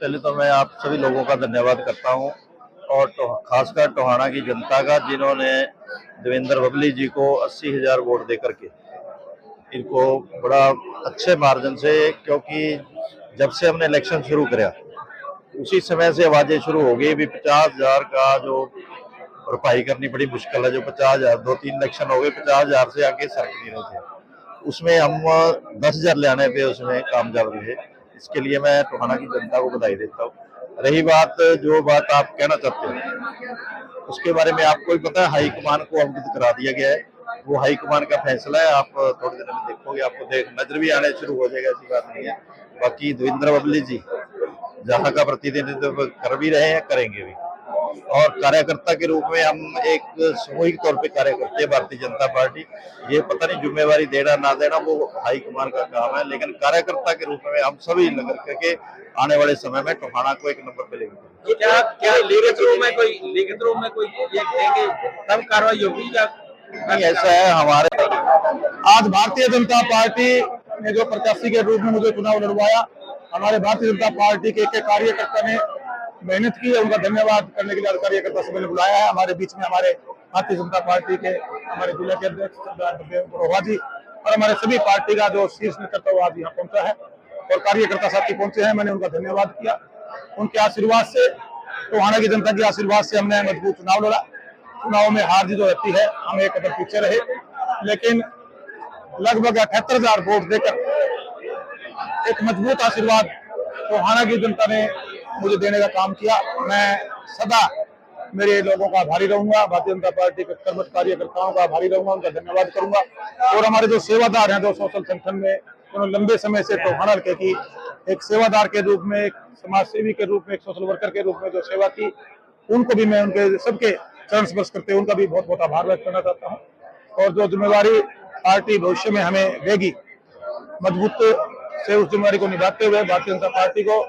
पहले तो मैं आप सभी लोगों का धन्यवाद करता हूं और खासकर टोहाना की जनता का, जिन्होंने देवेंद्र बबली जी को 80,000 वोट देकर के इनको बड़ा अच्छे मार्जिन से, क्योंकि जब से हमने इलेक्शन शुरू किया उसी समय से आवाजें शुरू हो गई भी 50,000 का जो भरपाई करनी बड़ी मुश्किल है। जो 50,000, 2-3 इलेक्शन हो गए, 50,000 से आगे सरक नहीं रहे थे, उसमें हम 10,000 ले आने पे उसमें कामयाब रहे। इसके लिए मैं टोहाना की जनता को बधाई देता हूँ। रही बात, जो बात आप कहना चाहते हो उसके बारे में आपको भी पता है, हाईकमान को अवगत करा दिया गया है। वो हाईकमान का फैसला है। आप थोड़ी देर में देखोगे, आपको नजर भी आने शुरू हो जाएगा, ऐसी बात नहीं है। बाकी देवेंद्र बबली जी जहाँ का प्रतिनिधित्व कर भी रहे हैं, करेंगे भी। और कार्यकर्ता के रूप में हम एक सामूहिक तौर पे कार्य करते हैं भारतीय जनता पार्टी। ये पता नहीं जिम्मेवारी देना ना देना वो हाईकमान का काम है, लेकिन कार्यकर्ता के रूप में हम सभी लग करके आने वाले समय में टोहाना को एक नंबर पे लेंगे। क्या क्या लिखित रूप में कोई ये कहेंगे तब कार्रवाई होगी या नहीं? ऐसा है हमारे, आज भारतीय जनता पार्टी ने जो प्रत्याशी के रूप में मुझे चुनाव लड़वाया, हमारे भारतीय जनता पार्टी के एक कार्यकर्ता ने मेहनत की है, उनका धन्यवाद करने के लिए कार्यकर्ता सभा ने बुलाया है। हमारे बीच में हमारे भारतीय जनता पार्टी के हमारे जिला के अध्यक्ष सरदार जी और हमारे सभी पार्टी का जो शीर्ष नेतृत्व आज यहाँ पहुंचा है और कार्यकर्ता साथी पहुंचे हैं। मैंने उनका धन्यवाद किया। उनके आशीर्वाद से, टोहाना की जनता के आशीर्वाद से हमने मजबूत चुनाव लड़ा। चुनाव में हार जीत रहती है, हम एक कदम पीछे रहे, लेकिन लगभग 78,000 वोट देकर एक मजबूत आशीर्वाद टोहाना की जनता ने मुझे देने का काम किया। मैं सदा मेरे लोगों का आभारी रहूंगा, भारतीय जनता पार्टी के कर्मठ कार्यकर्ताओं का आभारी रहूंगा, उनका धन्यवाद करूंगा। और हमारे जो सेवादार हैं, जो सोशल संगठन में उन्होंने लंबे समय से टोहाना हल्के की एक सेवादार के रूप में, एक समाज सेवी के रूप में, एक सोशल वर्कर के रूप में जो सेवा की, उनको भी मैं उनके सबके चरण स्पर्श करते उनका भी बहुत बहुत आभार व्यक्त करना चाहता हूँ। और जो जिम्मेवारी पार्टी भविष्य में हमें देगी, मजबूत से उस जिम्मेवारी को निभाते हुए भारतीय जनता पार्टी को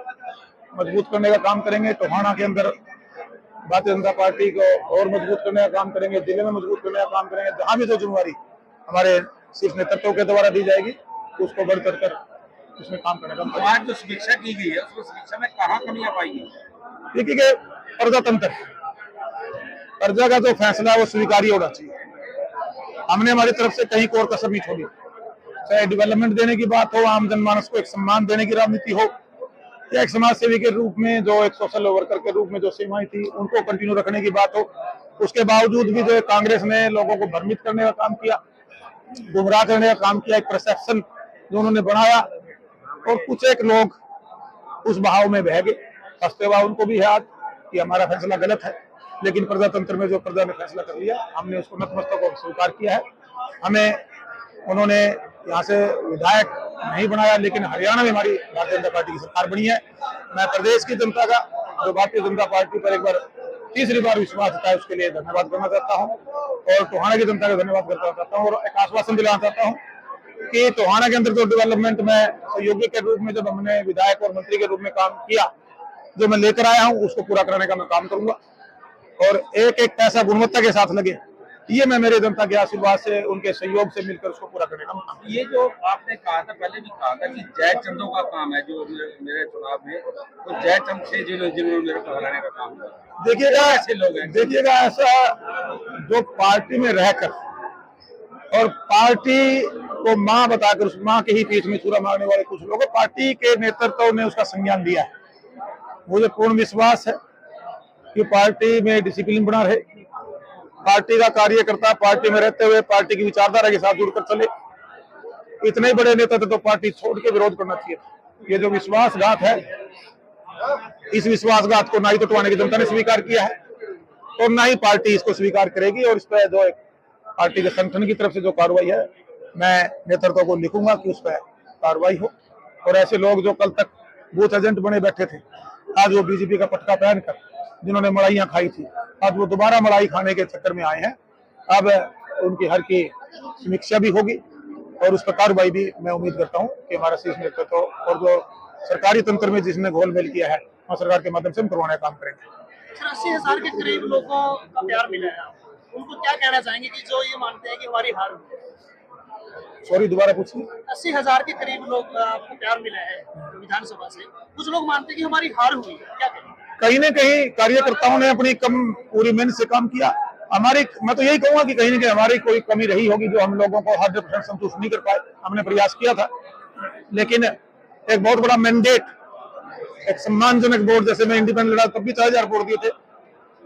मजबूत करने का काम करेंगे। टोहाना के अंदर भारतीय जनता पार्टी को और मजबूत करने का काम करेंगे, जिले में मजबूत करने का काम करेंगे। जहां भी जो जिम्मेवारी हमारे शीर्ष नेतृत्व के द्वारा दी जाएगी उसको बढ़ चढ़ कर उसमें काम करने का। आज जो समीक्षा की गई है उसमें समीक्षा में कहाँ कमियां पाई है? देखिए, प्रजातंत्र, प्रजा का जो फैसला है वो स्वीकार्य होना चाहिए। हमने हमारी तरफ से कहीं कोर कसर नहीं छोड़ी, चाहे डेवलपमेंट देने की बात हो, आम जनमानस को एक सम्मान देने की राजनीति हो, या एक समाज सेवी के रूप में, जो एक सोशल वर्कर के रूप में जो सेवाएं थी उनको कंटिन्यू रखने की बात हो। उसके बावजूद भी जो कांग्रेस ने लोगों को भ्रमित करने का काम किया, गुमराह करने का काम किया, एक परसेप्शन जो उन्होंने बनाया, और कुछ एक लोग उस बहाव में बह गए। पछतावा उनको भी है आज कि हमारा फैसला गलत है, लेकिन प्रजातंत्र में जो प्रजा ने फैसला कर लिया, हमने उसको नतमस्तक स्वीकार किया है। हमें उन्होंने यहाँ से विधायक नहीं बनाया, लेकिन हरियाणा में हमारी भारतीय जनता पार्टी की सरकार बनी है। मैं प्रदेश की जनता का, जो भारतीय जनता पार्टी पर एक बार तीसरी बार विश्वास था, उसके लिए धन्यवाद करना चाहता हूँ और टोहाना की जनता का धन्यवाद करना चाहता हूँ। और एक आश्वासन दिलाना चाहता हूँ कि टोहाना के अंदर जो डेवलपमेंट में सहयोगी के रूप में जब हमने विधायक और मंत्री के रूप में काम किया, जो मैं लेकर आया हूँ उसको पूरा कराने का मैं काम करूंगा और एक एक पैसा गुणवत्ता के साथ लगे, ये मैं मेरे जनता के आशीर्वाद से, उनके सहयोग से मिलकर उसको पूरा करने का काम। ये जो आपने कहा था, पहले भी कहा था कि जय चंदों का काम है जो मेरे चुनाव में, तो जय चंद से जिन्होंने मेरे को हराने का काम किया। देखिएगा, ऐसे लोग हैं, देखिएगा ऐसा जो पार्टी में रहकर और पार्टी को माँ बताकर उस माँ के ही पीठ में छुरा मारने वाले कुछ लोग, पार्टी के नेतृत्व ने उसका संज्ञान दिया है। मुझे पूर्ण विश्वास है कि पार्टी में डिसिप्लिन बना रहे, पार्टी का कार्यकर्ता पार्टी में रहते हुए पार्टी की विचारधारा के साथ जुड़कर चले। इतने बड़े नेता थे तो पार्टी छोड़ के विरोध करना चाहिए। ये जो विश्वासघात है, इस विश्वासघात को ना ही तो टोहाना की जनता ने स्वीकार किया है और ना ही पार्टी इसको स्वीकार करेगी। और इस पर जो एक पार्टी के संगठन की तरफ से जो कार्रवाई है, मैं नेतृत्व को लिखूंगा कि उस पर कार्रवाई हो। और ऐसे लोग जो कल तक बूथ एजेंट बने बैठे थे, आज वो बीजेपी का पटका पहनकर जिन्होंने मड़ाइयां खाई थी, आज वो दोबारा मड़ाई खाने के चक्कर में आए हैं। अब उनकी हर की समीक्षा भी होगी और उस पर कार्रवाई भी मैं उम्मीद करता हूं कि हमारा शीर्ष नेतृत्व और जो सरकारी तंत्र में जिसने घोलमेल किया है, वहाँ सरकार के माध्यम से हम करवाने का काम करेंगे। 80,000 के करीब लोगों का प्यार मिला है, उनको क्या कहना चाहेंगे कि जो ये मानते हैं कि हमारी हार हुई? सॉरी, दोबारा पूछिए। 80,000 के करीब लोग आपको प्यार मिला है विधानसभा से। कुछ लोग मानते हैं कि हमारी हार हुई है, क्या कहें? कहीं न कहीं कार्यकर्ताओं ने अपनी पूरी मेहनत से काम किया। हमारी, मैं तो यही कहूंगा कि कहीं न कहीं हमारी कोई कमी रही होगी जो हम लोगों को 100% संतुष्ट नहीं कर पाए। हमने प्रयास किया था, लेकिन एक बहुत बड़ा मैंडेट, एक सम्मानजनक वोट, जैसे मैं इंडिपेंडेंट लड़ा तब भी 4,000 वोट दिए थे।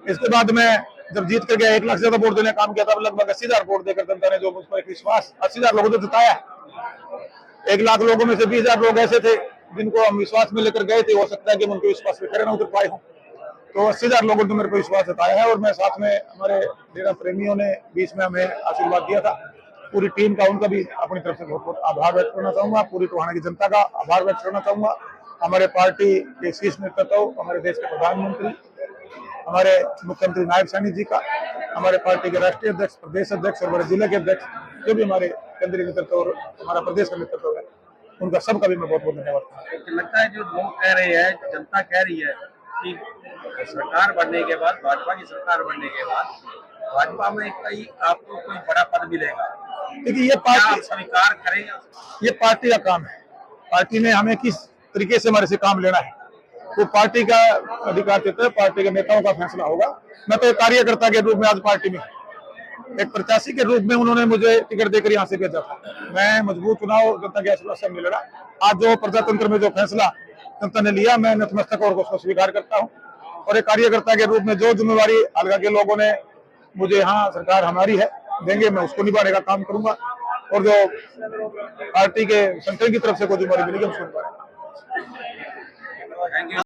इसके बाद मैं जब जीत कर गया 1 लाख से ज्यादा वोट देने का काम किया था, लगभग 80,000 वोट देकर जनता ने जो मुझ पर एक विश्वास, 80,000 लोगों ने जताया। 1 लाख लोगों में से 20,000 लोग ऐसे थे जिनको हम विश्वास में लेकर गए थे, हो सकता है कि उनके विश्वास पे खरे न उतर पाए हों। तो 80,000 लोगों ने मेरे को विश्वास जताया है, और मैं साथ में हमारे डेरा प्रेमियों ने बीच में हमें आशीर्वाद दिया था। पूरी टीम का, उनका भी अपनी तरफ से बहुत बहुत आभार व्यक्त करना चाहूंगा। पूरी टोहाना की जनता का आभार व्यक्त करना चाहूंगा। हमारे पार्टी के शीर्ष नेतृत्व, हमारे देश के प्रधानमंत्री, हमारे मुख्यमंत्री नायब सैनी जी का, हमारे पार्टी के राष्ट्रीय अध्यक्ष, प्रदेश अध्यक्ष और हमारे जिले के अध्यक्ष, जो भी हमारे केंद्रीय नेतृत्व और हमारा प्रदेश का नेतृत्व है, उनका सबका भी मैं बहुत बहुत धन्यवाद करता हूं। लगता है जो लोग कह रहे हैं, जनता कह रही है कि सरकार बनने के बाद, भाजपा की सरकार बनने के बाद भाजपा में कई आपको कोई बड़ा पद मिलेगा, देखिए ये क्या आप पार्टी, स्वीकार करेगा? ये पार्टी का काम है। पार्टी ने हमें किस तरीके से हमारे से काम लेना है वो पार्टी का अधिकार देता है, पार्टी के नेताओं का फैसला होगा। मैं तो एक कार्यकर्ता के रूप में आज पार्टी में, एक प्रत्याशी के रूप में उन्होंने मुझे टिकट देकर यहाँ से भेजा था। मैं मजबूत चुनाव जनता के आशीर्वाद से लड़ा। आज जो प्रजातंत्र में जो फैसला जनता ने लिया, मैं नतमस्तक और उसको स्वीकार करता हूँ। और एक कार्यकर्ता के रूप में जो जिम्मेवारी हल्का के लोगों ने मुझे, यहाँ सरकार हमारी है, देंगे, मैं उसको निभाने का काम करूंगा। और जो पार्टी के संगठन की तरफ से कोई जिम्मेवारी मिलेगी, उसको निभाएंगे। Thank you.